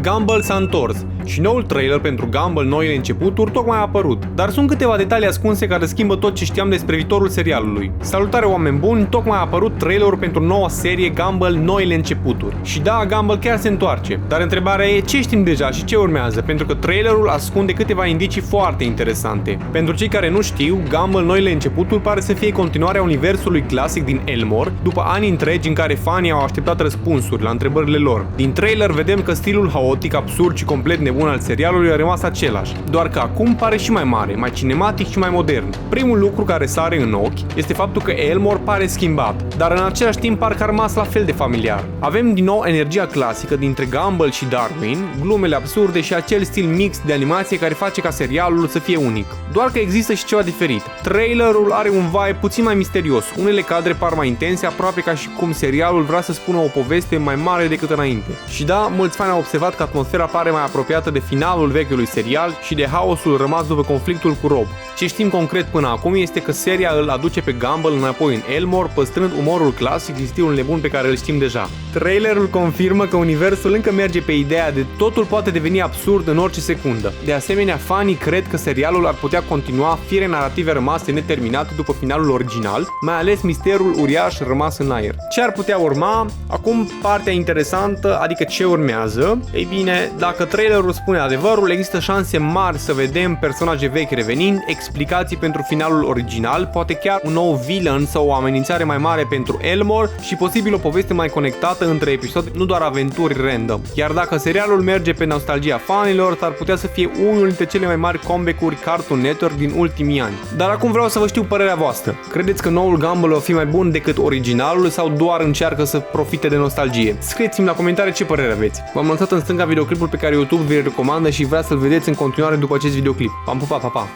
Gumball s-a întors și noul trailer pentru Gumball Noile Începuturi tocmai a apărut, dar sunt câteva detalii ascunse care schimbă tot ce știam despre viitorul serialului. Salutare oameni buni, tocmai a apărut trailerul pentru noua serie Gumball Noile Începuturi. Și da, Gumball chiar se întoarce, dar întrebarea e ce știm deja și ce urmează, pentru că trailerul ascunde câteva indicii foarte interesante. Pentru cei care nu știu, Gumball Noile Începuturi pare să fie continuarea universului clasic din Elmore, după ani întregi în care fanii au așteptat răspunsuri la întrebările lor. Din trailer vedem că stilul haotic, absurd și complet nebun al serialului a rămas același, doar că acum pare și mai mare, mai cinematic și mai modern. Primul lucru care sare în ochi este faptul că Elmore pare schimbat, dar în același timp parcă a rămas la fel de familiar. Avem din nou energia clasică dintre Gumball și Darwin, glumele absurde și acel stil mix de animație care face ca serialul să fie unic. Doar că există și ceva diferit. Trailerul are un vibe puțin mai misterios, unele cadre par mai intense, aproape ca și cum serialul vrea să spună o poveste mai mare decât înainte. Și da, mulți fani au observat că atmosfera pare mai apropiată de finalul vechiului serial și de haosul rămas după conflictul cu Rob. Ce știm concret până acum este că seria îl aduce pe Gumball înapoi în Elmore, păstrând umorul clasic și stilul nebun pe care îl știm deja. Trailerul confirmă că universul încă merge pe ideea de totul poate deveni absurd în orice secundă. De asemenea, fanii cred că serialul ar putea continua fire narrative rămase neterminate după finalul original, mai ales misterul uriaș rămas în aer. Ce ar putea urma? Acum partea interesantă, adică ce urmează. Ei bine, dacă trailerul spune adevărul, există șanse mari să vedem personaje vechi revenind, explicații pentru finalul original, poate chiar un nou villain sau o amenințare mai mare pentru Elmore și posibil o poveste mai conectată între episoade, nu doar aventuri random. Iar dacă serialul merge pe nostalgia fanilor, s-ar putea să fie unul dintre cele mai mari comeback-uri Cartoon Network din ultimii ani. Dar acum vreau să vă știu părerea voastră. Credeți că noul Gumball va fi mai bun decât originalul sau doar încearcă să profite de nostalgie? Scrieți-mi la comentarii ce părere aveți. V-am lansat în stânga videoclipul pe care YouTube vi-l recomandă și vrea să-l vedeți în continuare după acest videoclip. V-am pupat, pa, pa!